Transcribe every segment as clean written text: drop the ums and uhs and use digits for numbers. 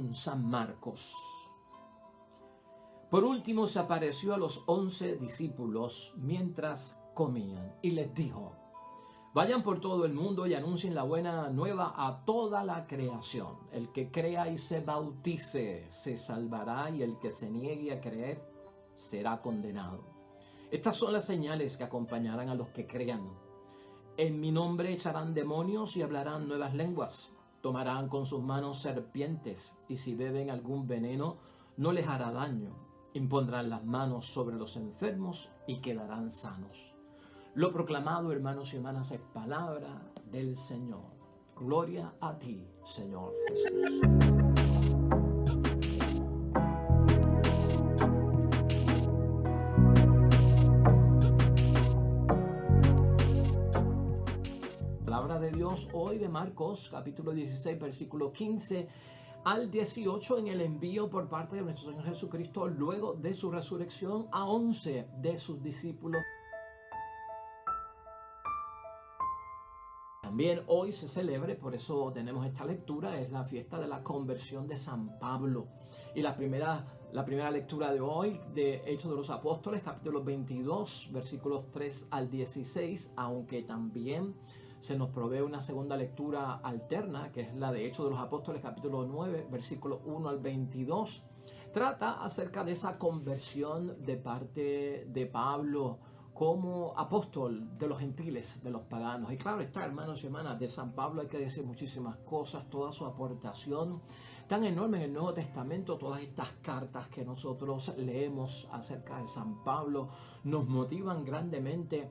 según San Marcos. Por último se apareció a los 11 discípulos mientras comían y les dijo: vayan por todo el mundo y anuncien la buena nueva a toda la creación. El que crea y se bautice se salvará, y el que se niegue a creer será condenado. Estas son las señales que acompañarán a los que crean. En mi nombre echarán demonios y hablarán nuevas lenguas. Tomarán con sus manos serpientes, y si beben algún veneno no les hará daño. Impondrán las manos sobre los enfermos y quedarán sanos. Lo proclamado, hermanos y hermanas, es palabra del Señor. Gloria a ti, Señor Jesús. Palabra de Dios hoy de Marcos, capítulo 16, versículo 15 al 18, en el envío por parte de nuestro Señor Jesucristo luego de su resurrección a 11 de sus discípulos. También hoy se celebre, por eso tenemos esta lectura, es la fiesta de la conversión de San Pablo. Y la primera lectura de hoy, de Hechos de los Apóstoles, capítulo 22, versículos 3 al 16, aunque también se nos provee una segunda lectura alterna, que es la de Hechos de los Apóstoles, capítulo 9, versículos 1 al 22, trata acerca de esa conversión de parte de Pablo como apóstol de los gentiles, de los paganos. Y claro está, hermanos y hermanas, de San Pablo hay que decir muchísimas cosas, toda su aportación tan enorme en el Nuevo Testamento, todas estas cartas que nosotros leemos acerca de San Pablo nos motivan grandemente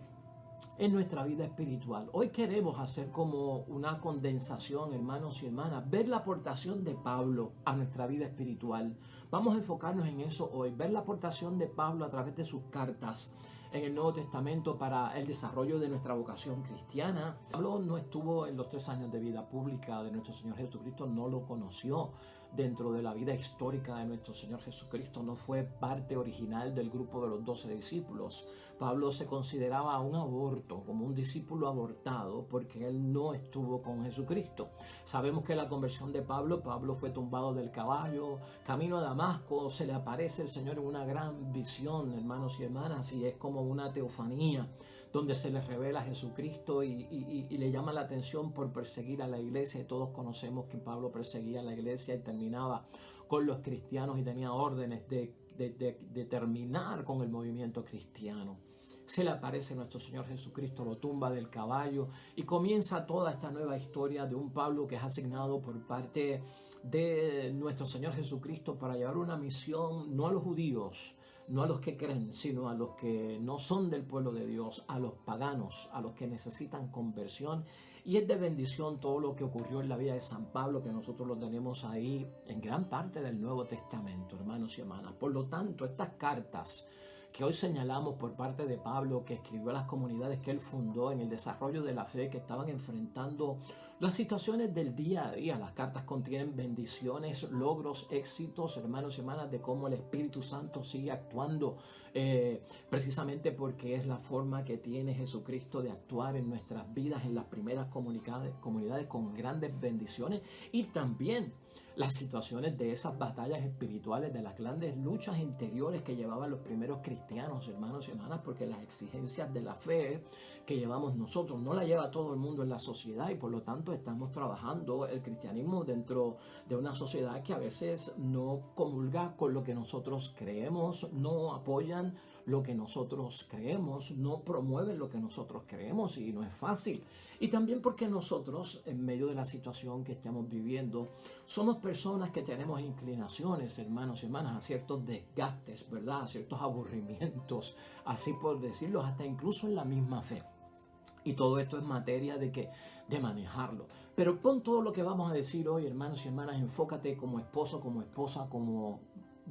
en nuestra vida espiritual. Hoy queremos hacer como una condensación, hermanos y hermanas, ver la aportación de Pablo a nuestra vida espiritual. Vamos a enfocarnos en eso hoy, ver la aportación de Pablo a través de sus cartas en el Nuevo Testamento para el desarrollo de nuestra vocación cristiana. Pablo no estuvo en los 3 años de vida pública de nuestro Señor Jesucristo, no lo conoció dentro de la vida histórica de nuestro Señor Jesucristo, no fue parte original del grupo de los 12 discípulos. Pablo se consideraba un aborto, como un discípulo abortado, porque él no estuvo con Jesucristo. Sabemos que la conversión de Pablo fue tumbado del caballo, camino a Damasco, se le aparece el Señor en una gran visión, hermanos y hermanas, y es como una teofanía donde se le revela a Jesucristo y le llama la atención por perseguir a la iglesia. Y todos conocemos que Pablo perseguía a la iglesia y terminaba con los cristianos y tenía órdenes de terminar con el movimiento cristiano. Se le aparece nuestro Señor Jesucristo, lo tumba del caballo y comienza toda esta nueva historia de un Pablo que es asignado por parte de nuestro Señor Jesucristo para llevar una misión no a los judíos, no a los que creen, sino a los que no son del pueblo de Dios, a los paganos, a los que necesitan conversión. Y es de bendición todo lo que ocurrió en la vida de San Pablo, que nosotros lo tenemos ahí en gran parte del Nuevo Testamento, hermanos y hermanas. Por lo tanto, estas cartas que hoy señalamos por parte de Pablo, que escribió a las comunidades que él fundó en el desarrollo de la fe, que estaban enfrentando las situaciones del día a día. Las cartas contienen bendiciones, logros, éxitos, hermanos y hermanas, de cómo el Espíritu Santo sigue actuando, precisamente porque es la forma que tiene Jesucristo de actuar en nuestras vidas, en las primeras comunidades con grandes bendiciones, y también las situaciones de esas batallas espirituales, de las grandes luchas interiores que llevaban los primeros cristianos, hermanos y hermanas, porque las exigencias de la fe que llevamos nosotros no la lleva todo el mundo en la sociedad, y por lo tanto estamos trabajando el cristianismo dentro de una sociedad que a veces no comulga con lo que nosotros creemos, no apoyan lo que nosotros creemos, no promueven lo que nosotros creemos, y no es fácil. Y también porque nosotros, en medio de la situación que estamos viviendo, somos personas que tenemos inclinaciones, hermanos y hermanas, a ciertos desgastes, ¿verdad? A ciertos aburrimientos, así por decirlo, hasta incluso en la misma fe. Y todo esto es materia de manejarlo. Pero pon todo lo que vamos a decir hoy, hermanos y hermanas, enfócate como esposo, como esposa, como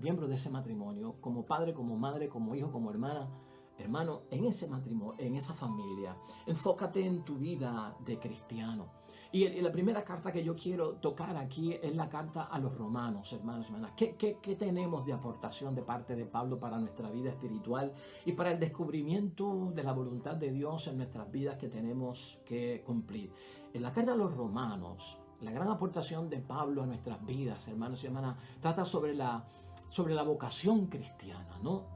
miembro de ese matrimonio, como padre, como madre, como hijo, como hermana, hermano, en ese matrimonio, en esa familia. Enfócate en tu vida de cristiano. Y la primera carta que yo quiero tocar aquí es la carta a los romanos, hermanos y hermanas. ¿Qué tenemos de aportación de parte de Pablo para nuestra vida espiritual y para el descubrimiento de la voluntad de Dios en nuestras vidas que tenemos que cumplir? En la carta a los romanos, La gran aportación de Pablo a nuestras vidas, hermanos y hermanas, trata sobre la vocación cristiana, ¿no?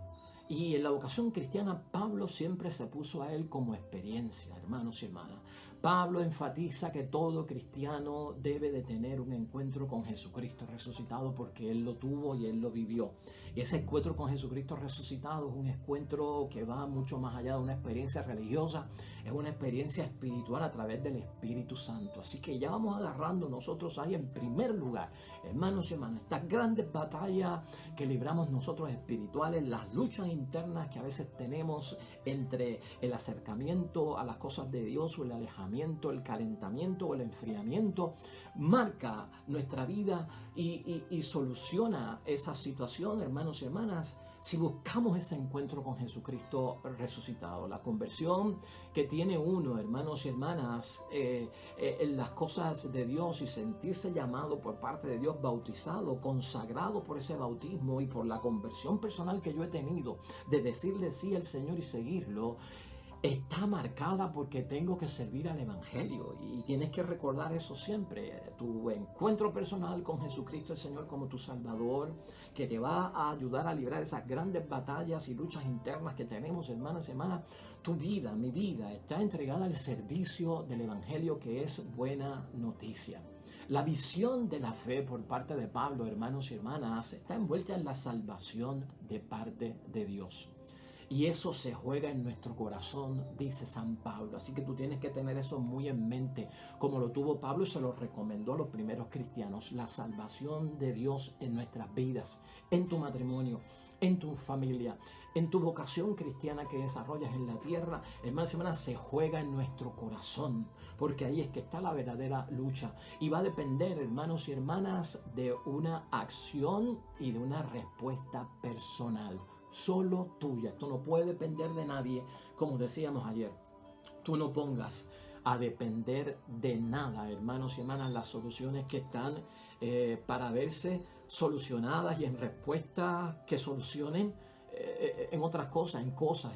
Y en la vocación cristiana, Pablo siempre se puso a él como experiencia, hermanos y hermanas. Pablo enfatiza que todo cristiano debe de tener un encuentro con Jesucristo resucitado porque él lo tuvo y él lo vivió. Y ese encuentro con Jesucristo resucitado es un encuentro que va mucho más allá de una experiencia religiosa, es una experiencia espiritual a través del Espíritu Santo. Así que ya vamos agarrando nosotros ahí en primer lugar, hermanos y hermanas, estas grandes batallas que libramos nosotros espirituales, las luchas internas que a veces tenemos entre el acercamiento a las cosas de Dios o el alejamiento, el calentamiento o el enfriamiento, marca nuestra vida y soluciona esa situación, hermanos y hermanas, si buscamos ese encuentro con Jesucristo resucitado. La conversión que tiene uno, hermanos y hermanas, en las cosas de Dios y sentirse llamado por parte de Dios, bautizado, consagrado por ese bautismo y por la conversión personal que yo he tenido de decirle sí al Señor y seguirlo, está marcada porque tengo que servir al Evangelio y tienes que recordar eso siempre. Tu encuentro personal con Jesucristo el Señor como tu Salvador, que te va a ayudar a librar esas grandes batallas y luchas internas que tenemos, hermanas y hermanas. Tu vida, mi vida, está entregada al servicio del Evangelio, que es buena noticia. La visión de la fe por parte de Pablo, hermanos y hermanas, está envuelta en la salvación de parte de Dios. Y eso se juega en nuestro corazón, dice San Pablo. Así que tú tienes que tener eso muy en mente, como lo tuvo Pablo y se lo recomendó a los primeros cristianos. La salvación de Dios en nuestras vidas, en tu matrimonio, en tu familia, en tu vocación cristiana que desarrollas en la tierra, hermanos y hermanas, se juega en nuestro corazón, porque ahí es que está la verdadera lucha. Y va a depender, hermanos y hermanas, de una acción y de una respuesta personal. Solo tuya. Esto no puede depender de nadie, como decíamos ayer. Tú no pongas a depender de nada, hermanos y hermanas, las soluciones que están para verse solucionadas y en respuestas que solucionen en otras cosas,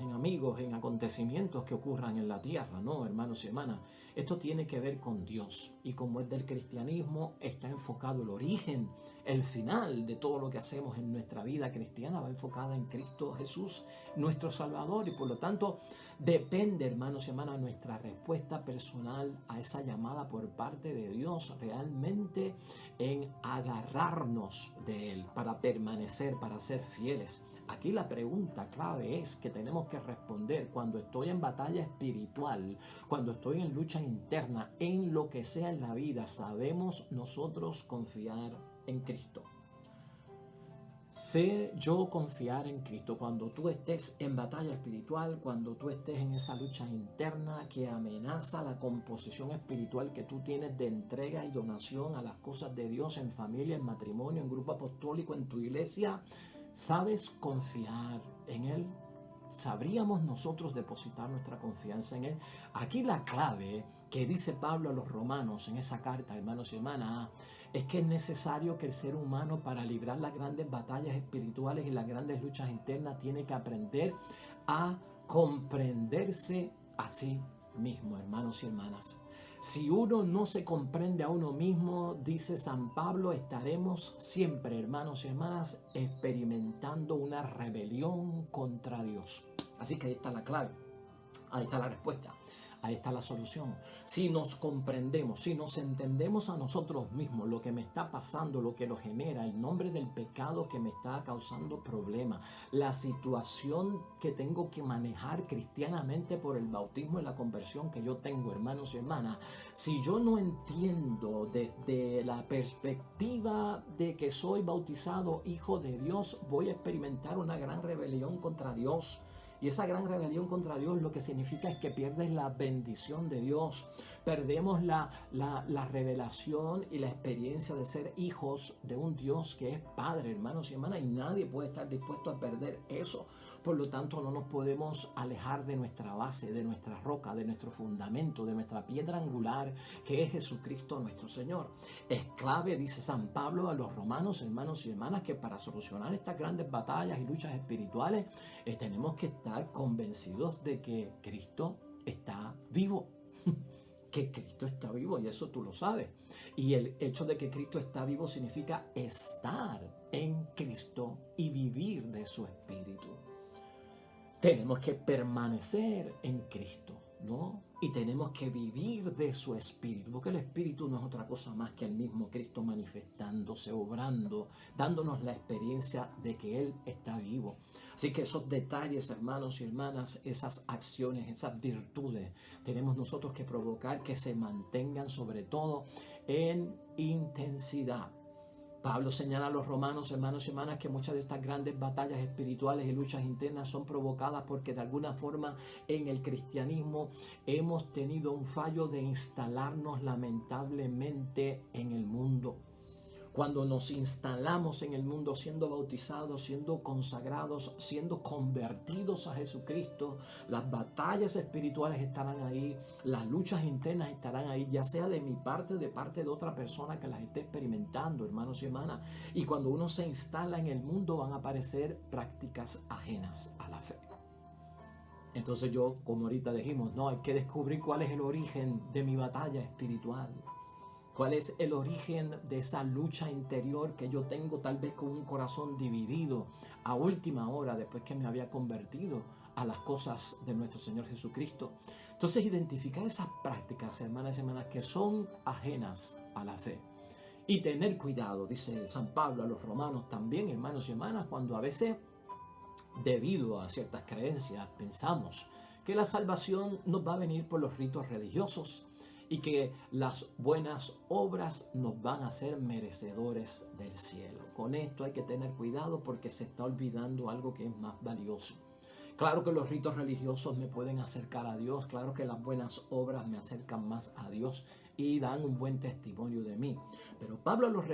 en amigos, en acontecimientos que ocurran en la tierra, ¿no, hermanos y hermanas? Esto tiene que ver con Dios, y como es del cristianismo, está enfocado el origen, el final de todo lo que hacemos en nuestra vida cristiana va enfocada en Cristo Jesús, nuestro Salvador, y por lo tanto depende, hermanos y hermanas, nuestra respuesta personal a esa llamada por parte de Dios realmente en agarrarnos de Él para permanecer, para ser fieles. Aquí la pregunta clave es que tenemos que responder cuando estoy en batalla espiritual, cuando estoy en lucha interna, en lo que sea en la vida. ¿Sabemos nosotros confiar en Cristo? Sé yo confiar en Cristo cuando tú estés en batalla espiritual, cuando tú estés en esa lucha interna que amenaza la composición espiritual que tú tienes de entrega y donación a las cosas de Dios en familia, en matrimonio, en grupo apostólico, en tu iglesia. ¿Sabes confiar en Él? ¿Sabríamos nosotros depositar nuestra confianza en Él? Aquí la clave que dice Pablo a los romanos en esa carta, hermanos y hermanas, es que es necesario que el ser humano, para librar las grandes batallas espirituales y las grandes luchas internas, tiene que aprender a comprenderse a sí mismo, hermanos y hermanas. Si uno no se comprende a uno mismo, dice San Pablo, estaremos siempre, hermanos y hermanas, experimentando una rebelión contra Dios. Así que ahí está la clave, ahí está la respuesta. Ahí está la solución. Si nos comprendemos, si nos entendemos a nosotros mismos, lo que me está pasando, lo que lo genera, el nombre del pecado que me está causando problemas, la situación que tengo que manejar cristianamente por el bautismo y la conversión que yo tengo, hermanos y hermanas, si yo no entiendo desde la perspectiva de que soy bautizado hijo de Dios, voy a experimentar una gran rebelión contra Dios. Y esa gran rebelión contra Dios lo que significa es que pierdes la bendición de Dios. Perdemos la revelación y la experiencia de ser hijos de un Dios que es Padre, hermanos y hermanas, y nadie puede estar dispuesto a perder eso. Por lo tanto, no nos podemos alejar de nuestra base, de nuestra roca, de nuestro fundamento, de nuestra piedra angular, que es Jesucristo nuestro Señor. Es clave, dice San Pablo a los romanos, hermanos y hermanas, que para solucionar estas grandes batallas y luchas espirituales, tenemos que estar convencidos de que Cristo está vivo. que Cristo está vivo y eso tú lo sabes. Y el hecho de que Cristo está vivo significa estar en Cristo y vivir de su Espíritu. Tenemos que permanecer en Cristo, ¿no? Y tenemos que vivir de su Espíritu, porque el Espíritu no es otra cosa más que el mismo Cristo manifestándose, obrando, dándonos la experiencia de que Él está vivo. Así que esos detalles, hermanos y hermanas, esas acciones, esas virtudes, tenemos nosotros que provocar que se mantengan sobre todo en intensidad. Pablo señala a los romanos, hermanos y hermanas, que muchas de estas grandes batallas espirituales y luchas internas son provocadas porque de alguna forma en el cristianismo hemos tenido un fallo de instalarnos lamentablemente en el mundo. Cuando nos instalamos en el mundo siendo bautizados, siendo consagrados, siendo convertidos a Jesucristo, las batallas espirituales estarán ahí, las luchas internas estarán ahí, ya sea de mi parte o de parte de otra persona que las esté experimentando, hermanos y hermanas. Y cuando uno se instala en el mundo van a aparecer prácticas ajenas a la fe. Entonces como ahorita dijimos, no, hay que descubrir cuál es el origen de mi batalla espiritual. ¿Cuál es el origen de esa lucha interior que yo tengo tal vez con un corazón dividido a última hora después que me había convertido a las cosas de nuestro Señor Jesucristo? Entonces identificar esas prácticas, hermanas y hermanas, que son ajenas a la fe. Y tener cuidado, dice San Pablo a los romanos también, hermanos y hermanas, cuando a veces debido a ciertas creencias pensamos que la salvación nos va a venir por los ritos religiosos y que las buenas obras nos van a hacer merecedores del cielo. Con esto hay que tener cuidado porque se está olvidando algo que es más valioso. Claro que los ritos religiosos me pueden acercar a Dios, claro que las buenas obras me acercan más a Dios y dan un buen testimonio de mí. Pero Pablo a los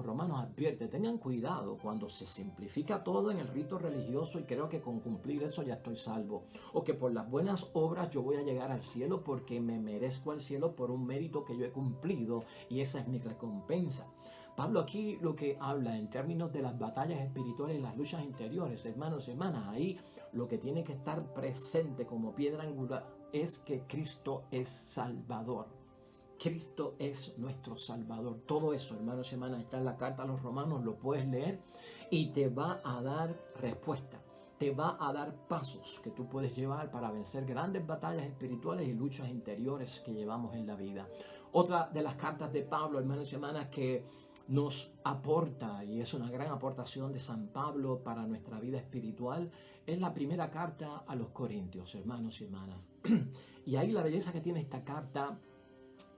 romanos advierte, tengan cuidado cuando se simplifica todo en el rito religioso y creo que con cumplir eso ya estoy salvo. O que por las buenas obras yo voy a llegar al cielo porque me merezco al cielo por un mérito que yo he cumplido y esa es mi recompensa. Pablo aquí lo que habla en términos de las batallas espirituales y las luchas interiores, hermanos y hermanas, ahí lo que tiene que estar presente como piedra angular es que Cristo es Salvador. Cristo es nuestro Salvador. Todo eso, hermanos y hermanas, está en la carta a los romanos, lo puedes leer y te va a dar respuesta. Te va a dar pasos que tú puedes llevar para vencer grandes batallas espirituales y luchas interiores que llevamos en la vida. Otra de las cartas de Pablo, hermanos y hermanas, que nos aporta, y es una gran aportación de San Pablo para nuestra vida espiritual, es la primera carta a los Corintios, hermanos y hermanas. Y ahí la belleza que tiene esta carta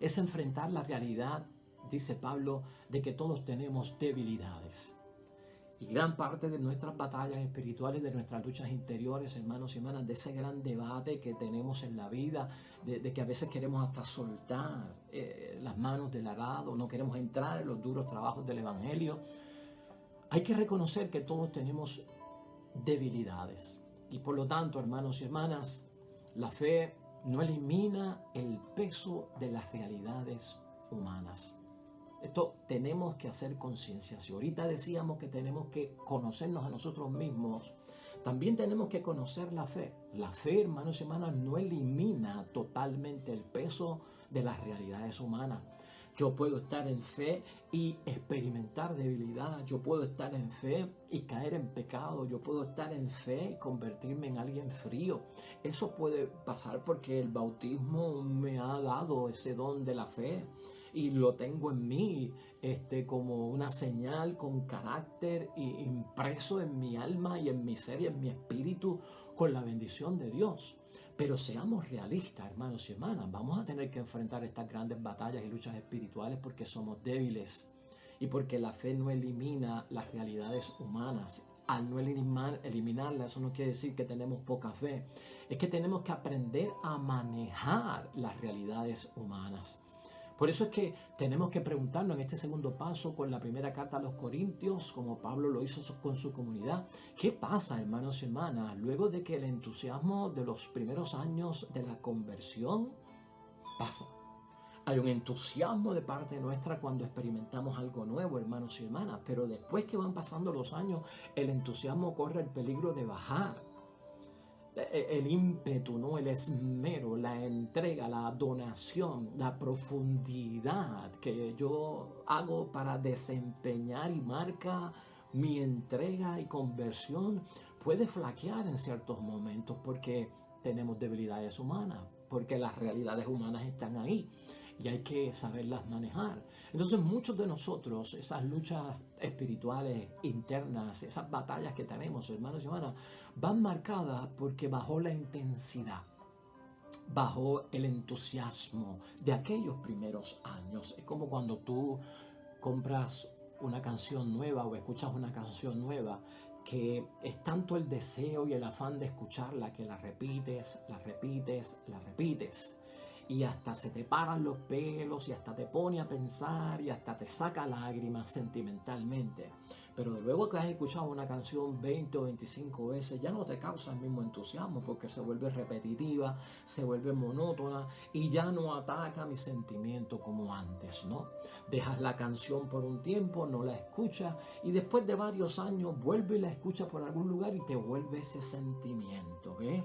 es enfrentar la realidad, dice Pablo, de que todos tenemos debilidades. Y gran parte de nuestras batallas espirituales, de nuestras luchas interiores, hermanos y hermanas, de ese gran debate que tenemos en la vida, de que a veces queremos hasta soltar las manos del arado, no queremos entrar en los duros trabajos del Evangelio. Hay que reconocer que todos tenemos debilidades. Y por lo tanto, hermanos y hermanas, la fe no elimina el peso de las realidades humanas. Esto tenemos que hacer conciencia. Si ahorita decíamos que tenemos que conocernos a nosotros mismos, también tenemos que conocer la fe. La fe, hermanos y hermanas, no elimina totalmente el peso de las realidades humanas. Yo puedo estar en fe y experimentar debilidad. Yo puedo estar en fe y caer en pecado. Yo puedo estar en fe y convertirme en alguien frío. Eso puede pasar porque el bautismo me ha dado ese don de la fe. Y lo tengo en mí como una señal con carácter impreso en mi alma y en mi ser y en mi espíritu con la bendición de Dios. Pero seamos realistas, hermanos y hermanas, vamos a tener que enfrentar estas grandes batallas y luchas espirituales porque somos débiles y porque la fe no elimina las realidades humanas. Al no eliminarla, eso no quiere decir que tenemos poca fe. Es que tenemos que aprender a manejar las realidades humanas. Por eso es que tenemos que preguntarnos en este segundo paso con la primera carta a los Corintios, como Pablo lo hizo con su comunidad. ¿Qué pasa, hermanos y hermanas, luego de que el entusiasmo de los primeros años de la conversión pasa? Hay un entusiasmo de parte nuestra cuando experimentamos algo nuevo, hermanos y hermanas, pero después que van pasando los años, el entusiasmo corre el peligro de bajar. el ímpetu, ¿no? El esmero, la entrega, la donación, la profundidad que yo hago para desempeñar y marca mi entrega y conversión puede flaquear en ciertos momentos porque tenemos debilidades humanas, porque las realidades humanas están ahí y hay que saberlas manejar. Entonces muchos de nosotros, esas luchas espirituales internas, esas batallas que tenemos, hermanos y hermanas, van marcadas porque bajó la intensidad, bajó el entusiasmo de aquellos primeros años. Es como cuando tú compras una canción nueva o escuchas una canción nueva, que es tanto el deseo y el afán de escucharla que la repites, la repites, la repites. Y hasta se te paran los pelos y hasta te pone a pensar y hasta te saca lágrimas sentimentalmente. Pero luego que has escuchado una canción 20 o 25 veces, ya no te causa el mismo entusiasmo porque se vuelve repetitiva, se vuelve monótona y ya no ataca mi sentimiento como antes, ¿no? Dejas la canción por un tiempo, no la escuchas y después de varios años vuelve y la escuchas por algún lugar y te vuelve ese sentimiento, ¿ves?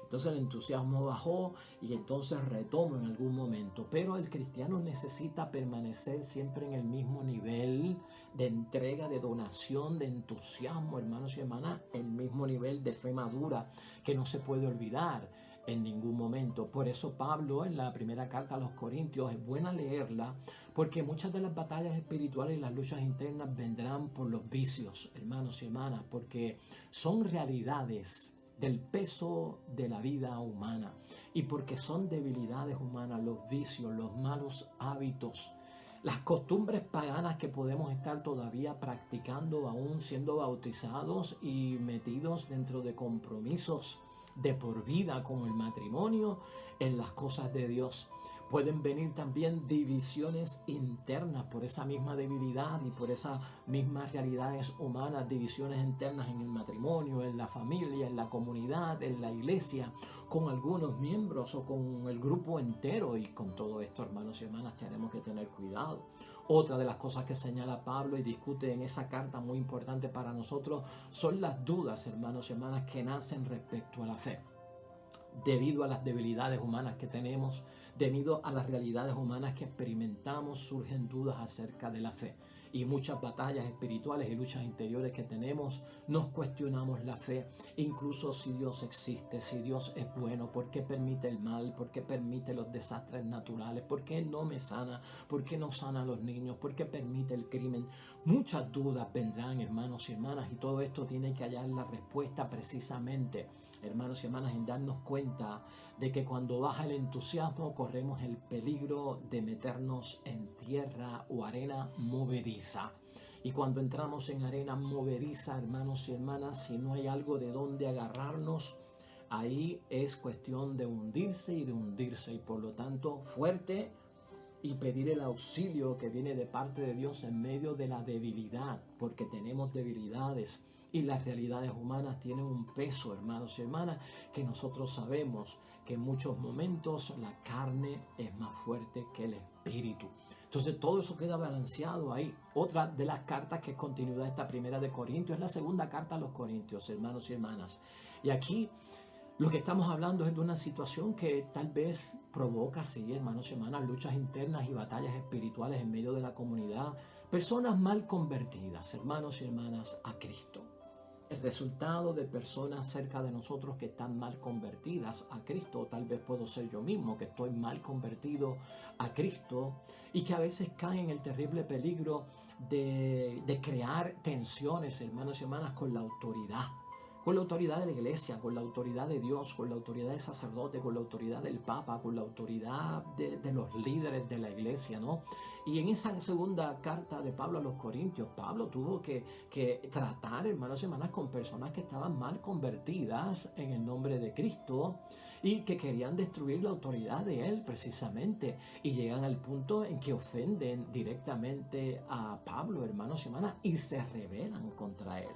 Entonces el entusiasmo bajó y entonces retomo en algún momento. Pero el cristiano necesita permanecer siempre en el mismo nivel de entrega, de donación, de entusiasmo, hermanos y hermanas, el mismo nivel de fe madura que no se puede olvidar en ningún momento. Por eso Pablo en la primera carta a los Corintios es buena leerla porque muchas de las batallas espirituales y las luchas internas vendrán por los vicios, hermanos y hermanas, porque son realidades del peso de la vida humana y porque son debilidades humanas, los vicios, los malos hábitos, las costumbres paganas que podemos estar todavía practicando aún siendo bautizados y metidos dentro de compromisos de por vida como el matrimonio en las cosas de Dios. Pueden venir también divisiones internas por esa misma debilidad y por esas mismas realidades humanas, divisiones internas en el matrimonio, en la familia, en la comunidad, en la iglesia, con algunos miembros o con el grupo entero. Y con todo esto, hermanos y hermanas, tenemos que tener cuidado. Otra de las cosas que señala Pablo y discute en esa carta muy importante para nosotros son las dudas, hermanos y hermanas, que nacen respecto a la fe. Debido a las debilidades humanas que tenemos, debido a las realidades humanas que experimentamos, surgen dudas acerca de la fe. Y muchas batallas espirituales y luchas interiores que tenemos, nos cuestionamos la fe, incluso si Dios existe, si Dios es bueno, ¿por qué permite el mal? ¿Por qué permite los desastres naturales? ¿Por qué no me sana? ¿Por qué no sana a los niños? ¿Por qué permite el crimen? Muchas dudas vendrán, hermanos y hermanas, y todo esto tiene que hallar la respuesta precisamente, hermanos y hermanas, en darnos cuenta de que cuando baja el entusiasmo corremos el peligro de meternos en tierra o arena movediza. Y cuando entramos en arena movediza, hermanos y hermanas, si no hay algo de donde agarrarnos, ahí es cuestión de hundirse y de hundirse. Y por lo tanto, fuerte y pedir el auxilio que viene de parte de Dios en medio de la debilidad, porque tenemos debilidades. Y las realidades humanas tienen un peso, hermanos y hermanas, que nosotros sabemos que en muchos momentos la carne es más fuerte que el espíritu. Entonces todo eso queda balanceado ahí. Otra de las cartas que es continuidad de esta primera de Corintios es la segunda carta a los Corintios, hermanos y hermanas. Y aquí lo que estamos hablando es de una situación que tal vez provoca, sí, hermanos y hermanas, luchas internas y batallas espirituales en medio de la comunidad. Personas mal convertidas, hermanos y hermanas, a Cristo. El resultado de personas cerca de nosotros que están mal convertidas a Cristo, o tal vez puedo ser yo mismo que estoy mal convertido a Cristo y que a veces caen en el terrible peligro de crear tensiones, hermanos y hermanas, con la autoridad de la iglesia, con la autoridad de Dios, con la autoridad del sacerdote, con la autoridad del Papa, con la autoridad de los líderes de la iglesia, ¿no? Y en esa segunda carta de Pablo a los Corintios, Pablo tuvo que tratar, hermanos y hermanas, con personas que estaban mal convertidas en el nombre de Cristo y que querían destruir la autoridad de él precisamente. Y llegan al punto en que ofenden directamente a Pablo, hermanos y hermanas, y se rebelan contra él.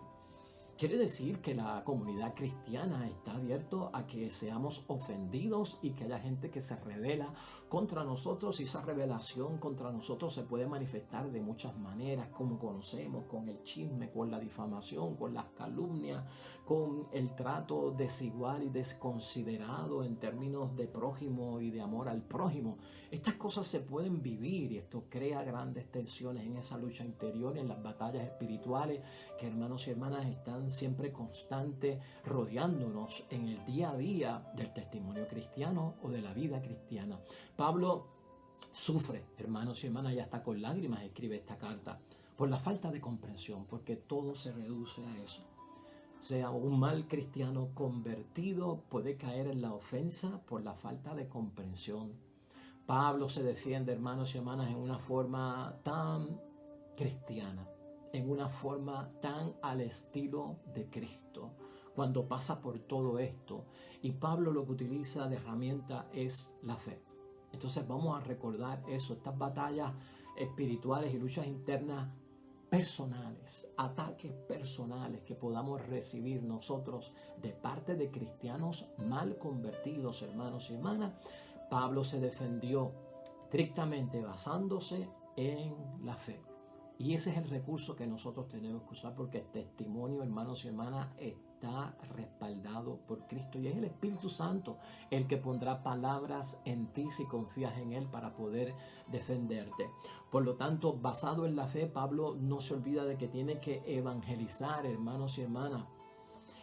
quiere decir que la comunidad cristiana está abierta a que seamos ofendidos y que haya gente que se revela contra nosotros, y esa revelación contra nosotros se puede manifestar de muchas maneras, como conocemos, con el chisme, con la difamación, con las calumnias, con el trato desigual y desconsiderado en términos de prójimo y de amor al prójimo. Estas cosas se pueden vivir y esto crea grandes tensiones en esa lucha interior, en las batallas espirituales que, hermanos y hermanas, están siempre constantes rodeándonos en el día a día del testimonio cristiano o de la vida cristiana. Pablo sufre, hermanos y hermanas, y hasta con lágrimas escribe esta carta por la falta de comprensión, porque todo se reduce a eso. O sea, un mal cristiano convertido puede caer en la ofensa por la falta de comprensión. Pablo se defiende, hermanos y hermanas, en una forma tan cristiana, en una forma tan al estilo de Cristo, cuando pasa por todo esto. Y Pablo lo que utiliza de herramienta es la fe. Entonces vamos a recordar eso, estas batallas espirituales y luchas internas personales, ataques personales que podamos recibir nosotros de parte de cristianos mal convertidos, hermanos y hermanas. Pablo se defendió estrictamente basándose en la fe. Y ese es el recurso que nosotros tenemos que usar, porque el testimonio, hermanos y hermanas, está respaldado por Cristo. Y es el Espíritu Santo el que pondrá palabras en ti si confías en Él para poder defenderte. Por lo tanto, basado en la fe, Pablo no se olvida de que tiene que evangelizar, hermanos y hermanas.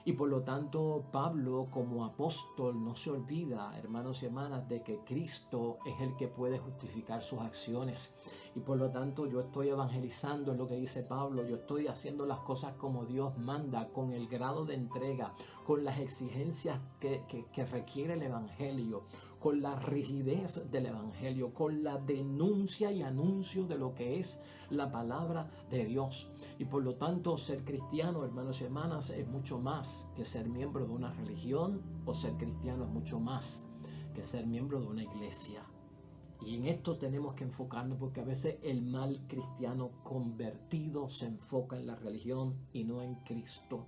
Y por lo tanto, Pablo como apóstol no se olvida, hermanos y hermanas, de que Cristo es el que puede justificar sus acciones. Y por lo tanto, yo estoy evangelizando, en lo que dice Pablo, yo estoy haciendo las cosas como Dios manda, con el grado de entrega, con las exigencias que requiere el Evangelio, con la rigidez del Evangelio, con la denuncia y anuncio de lo que es la palabra de Dios. Y por lo tanto, ser cristiano, hermanos y hermanas, es mucho más que ser miembro de una religión, o ser cristiano es mucho más que ser miembro de una iglesia. Y en esto tenemos que enfocarnos, porque a veces el mal cristiano convertido se enfoca en la religión y no en Cristo.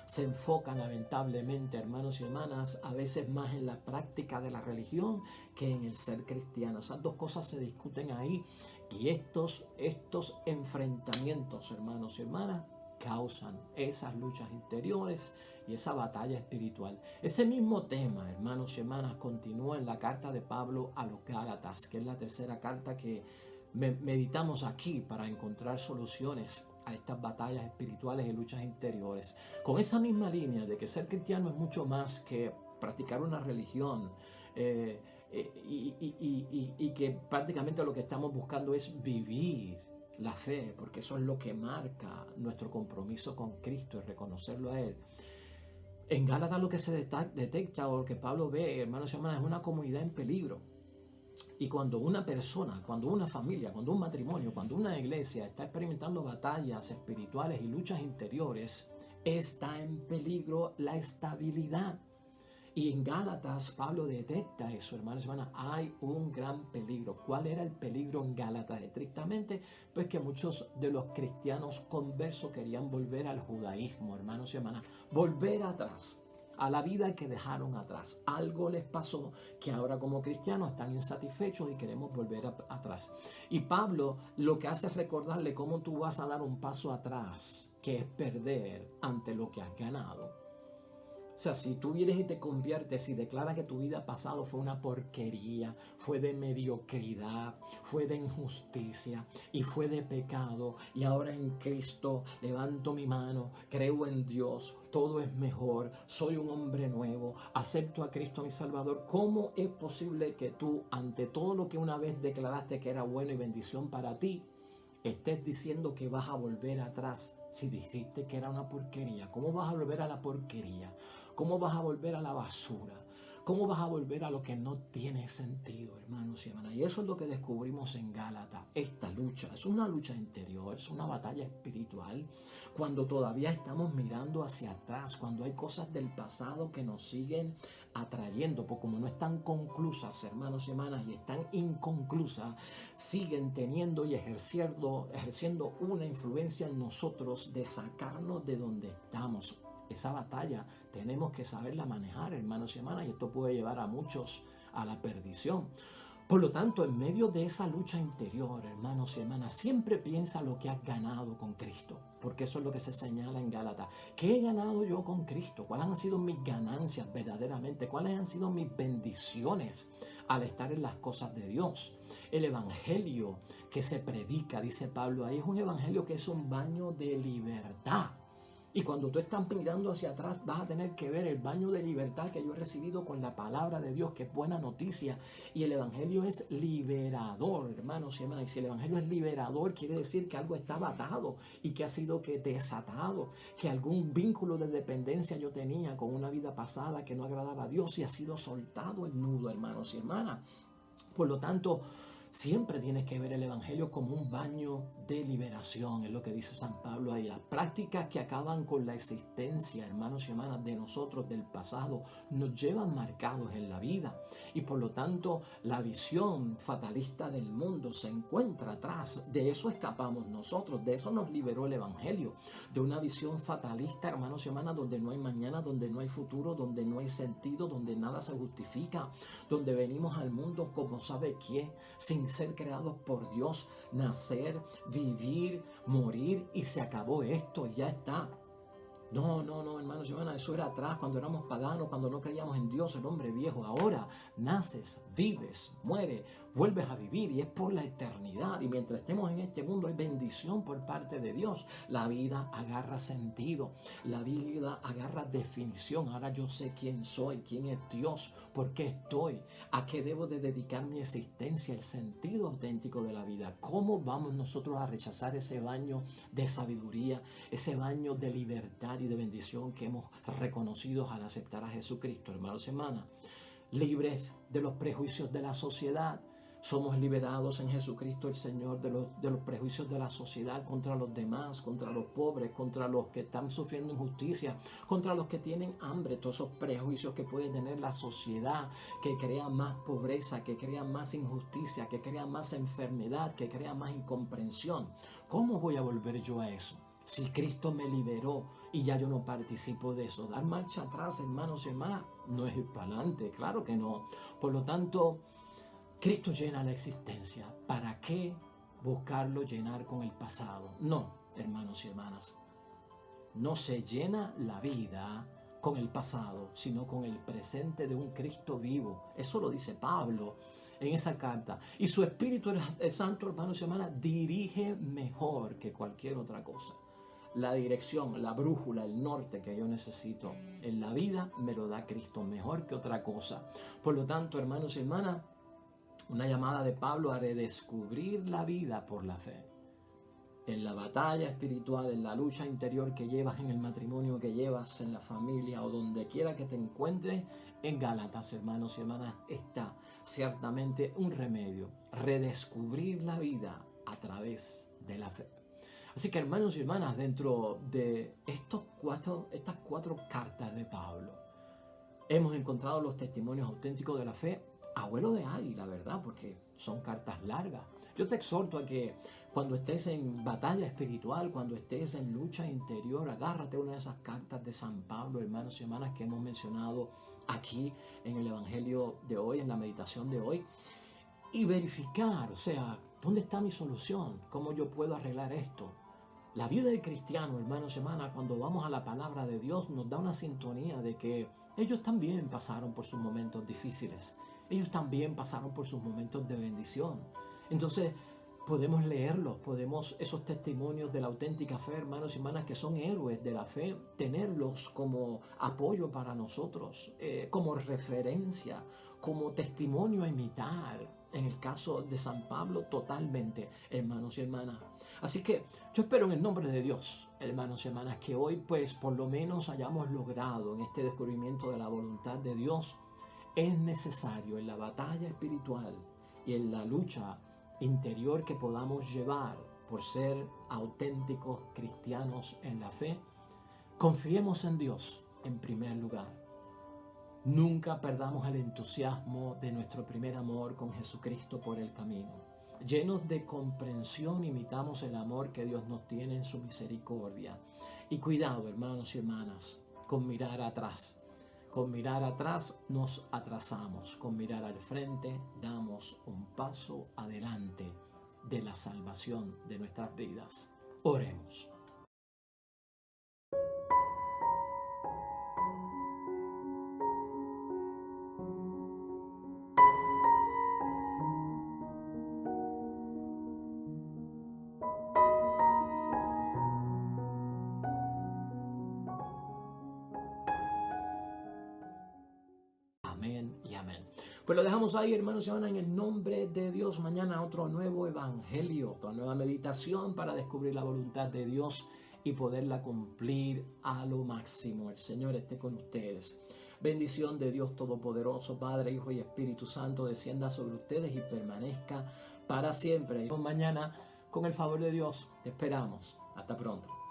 Se enfoca lamentablemente, hermanos y hermanas, a veces más en la práctica de la religión que en el ser cristiano. Esas dos cosas se discuten ahí, y estos enfrentamientos, hermanos y hermanas, causan esas luchas interiores y esa batalla espiritual. Ese mismo tema, hermanos y hermanas, continúa en la carta de Pablo a los Gálatas, que es la tercera carta que meditamos aquí para encontrar soluciones a estas batallas espirituales y luchas interiores. Con esa misma línea de que ser cristiano es mucho más que practicar una religión, y que prácticamente lo que estamos buscando es vivir la fe, porque eso es lo que marca nuestro compromiso con Cristo, y reconocerlo a Él. En Gálatas lo que se detecta, o lo que Pablo ve, hermanos y hermanas, es una comunidad en peligro. Y cuando una persona, cuando una familia, cuando un matrimonio, cuando una iglesia está experimentando batallas espirituales y luchas interiores, está en peligro la estabilidad. Y en Gálatas Pablo detecta eso, hermanos y hermanas, hay un gran peligro. ¿Cuál era el peligro en Gálatas estrictamente? Pues que muchos de los cristianos conversos querían volver al judaísmo, hermanos y hermanas, volver atrás, a la vida que dejaron atrás. Algo les pasó que ahora como cristianos están insatisfechos y queremos volver atrás. Y Pablo lo que hace es recordarle cómo tú vas a dar un paso atrás, que es perder ante lo que has ganado. O sea, si tú vienes y te conviertes y declaras que tu vida pasado fue una porquería, fue de mediocridad, fue de injusticia y fue de pecado, y ahora en Cristo levanto mi mano, creo en Dios, todo es mejor, soy un hombre nuevo, acepto a Cristo mi Salvador, ¿cómo es posible que tú, ante todo lo que una vez declaraste que era bueno y bendición para ti, estés diciendo que vas a volver atrás si dijiste que era una porquería? ¿Cómo vas a volver a la porquería? ¿Cómo vas a volver a la basura? ¿Cómo vas a volver a lo que no tiene sentido, hermanos y hermanas? Y eso es lo que descubrimos en Gálatas. Esta lucha es una lucha interior, es una batalla espiritual. Cuando todavía estamos mirando hacia atrás, cuando hay cosas del pasado que nos siguen atrayendo, porque como no están conclusas, hermanos y hermanas, y están inconclusas, siguen teniendo y ejerciendo una influencia en nosotros de sacarnos de donde estamos. Esa batalla tenemos que saberla manejar, hermanos y hermanas, y esto puede llevar a muchos a la perdición. Por lo tanto, en medio de esa lucha interior, hermanos y hermanas, siempre piensa lo que has ganado con Cristo, porque eso es lo que se señala en Gálatas. ¿Qué he ganado yo con Cristo? ¿Cuáles han sido mis ganancias verdaderamente? ¿Cuáles han sido mis bendiciones al estar en las cosas de Dios? El evangelio que se predica, dice Pablo ahí, es un evangelio que es un baño de libertad. Y cuando tú estás mirando hacia atrás, vas a tener que ver el baño de libertad que yo he recibido con la palabra de Dios, que es buena noticia. Y el evangelio es liberador, hermanos y hermanas. Y si el evangelio es liberador, quiere decir que algo estaba atado y que ha sido desatado, que algún vínculo de dependencia yo tenía con una vida pasada que no agradaba a Dios y ha sido soltado el nudo, hermanos y hermanas. Por lo tanto, siempre tienes que ver el evangelio como un baño de liberación, es lo que dice San Pablo ahí. Las prácticas que acaban con la existencia, hermanos y hermanas, de nosotros del pasado, nos llevan marcados en la vida. Y por lo tanto, la visión fatalista del mundo se encuentra atrás. De eso escapamos nosotros, de eso nos liberó el evangelio. De una visión fatalista, hermanos y hermanas, donde no hay mañana, donde no hay futuro, donde no hay sentido, donde nada se justifica, donde venimos al mundo como sabe quién, sin ser creados por Dios, nacer, vivir, morir y se acabó esto, ya está. No, hermanos y hermanas, eso era atrás, cuando éramos paganos, cuando no creíamos en Dios, el hombre viejo. Ahora naces, vives, mueres, vuelves a vivir y es por la eternidad. Y mientras estemos en este mundo hay bendición por parte de Dios. La vida agarra sentido, la vida agarra definición. Ahora yo sé quién soy, quién es Dios, por qué estoy, a qué debo de dedicar mi existencia, el sentido auténtico de la vida. ¿Cómo vamos nosotros a rechazar ese baño de sabiduría, ese baño de libertad y de bendición que hemos reconocido al aceptar a Jesucristo, hermanos y hermanas? Libres de los prejuicios de la sociedad. Somos liberados en Jesucristo el Señor de los prejuicios de la sociedad contra los demás, contra los pobres, contra los que están sufriendo injusticia, contra los que tienen hambre. Todos esos prejuicios que puede tener la sociedad, que crea más pobreza, que crea más injusticia, que crea más enfermedad, que crea más incomprensión. ¿Cómo voy a volver yo a eso? Si Cristo me liberó y ya yo no participo de eso. Dar marcha atrás, hermanos y hermanas, no es ir para adelante, claro que no. Por lo tanto, Cristo llena la existencia. ¿Para qué buscarlo llenar con el pasado? No, hermanos y hermanas. No se llena la vida con el pasado, sino con el presente de un Cristo vivo. Eso lo dice Pablo en esa carta. Y su Espíritu Santo, hermanos y hermanas, dirige mejor que cualquier otra cosa. La dirección, la brújula, el norte que yo necesito en la vida me lo da Cristo mejor que otra cosa. Por lo tanto, hermanos y hermanas, una llamada de Pablo a redescubrir la vida por la fe. En la batalla espiritual, en la lucha interior que llevas, en el matrimonio que llevas, en la familia o donde quiera que te encuentres, en Gálatas, hermanos y hermanas, está ciertamente un remedio. Redescubrir la vida a través de la fe. Así que, hermanos y hermanas, dentro de estas cuatro cartas de Pablo, hemos encontrado los testimonios auténticos de la fe, abuelo de águila, ¿verdad? Porque son cartas largas. Yo te exhorto a que cuando estés en batalla espiritual, cuando estés en lucha interior, agárrate una de esas cartas de San Pablo, hermanos y hermanas, que hemos mencionado aquí en el Evangelio de hoy, en la meditación de hoy, y verificar, o sea, ¿dónde está mi solución? ¿Cómo yo puedo arreglar esto? La vida del cristiano, hermanos y hermanas, cuando vamos a la palabra de Dios, nos da una sintonía de que ellos también pasaron por sus momentos difíciles. Ellos también pasaron por sus momentos de bendición. Entonces, podemos leerlos, esos testimonios de la auténtica fe, hermanos y hermanas, que son héroes de la fe, tenerlos como apoyo para nosotros, como referencia, como testimonio a imitar. En el caso de San Pablo, totalmente, hermanos y hermanas. Así que yo espero en el nombre de Dios, hermanos y hermanas, que hoy pues por lo menos hayamos logrado en este descubrimiento de la voluntad de Dios. Es necesario en la batalla espiritual y en la lucha interior que podamos llevar por ser auténticos cristianos en la fe, confiemos en Dios en primer lugar. Nunca perdamos el entusiasmo de nuestro primer amor con Jesucristo por el camino. Llenos de comprensión, imitamos el amor que Dios nos tiene en su misericordia. Y cuidado, hermanos y hermanas, con mirar atrás. Con mirar atrás nos atrasamos, con mirar al frente damos un paso adelante de la salvación de nuestras vidas. Oremos. Amén y amén. Pues lo dejamos ahí, hermanos y hermanas, en el nombre de Dios. Mañana otro nuevo evangelio, otra nueva meditación para descubrir la voluntad de Dios y poderla cumplir a lo máximo. El Señor esté con ustedes. Bendición de Dios Todopoderoso, Padre, Hijo y Espíritu Santo, descienda sobre ustedes y permanezca para siempre. Y mañana, con el favor de Dios, te esperamos. Hasta pronto.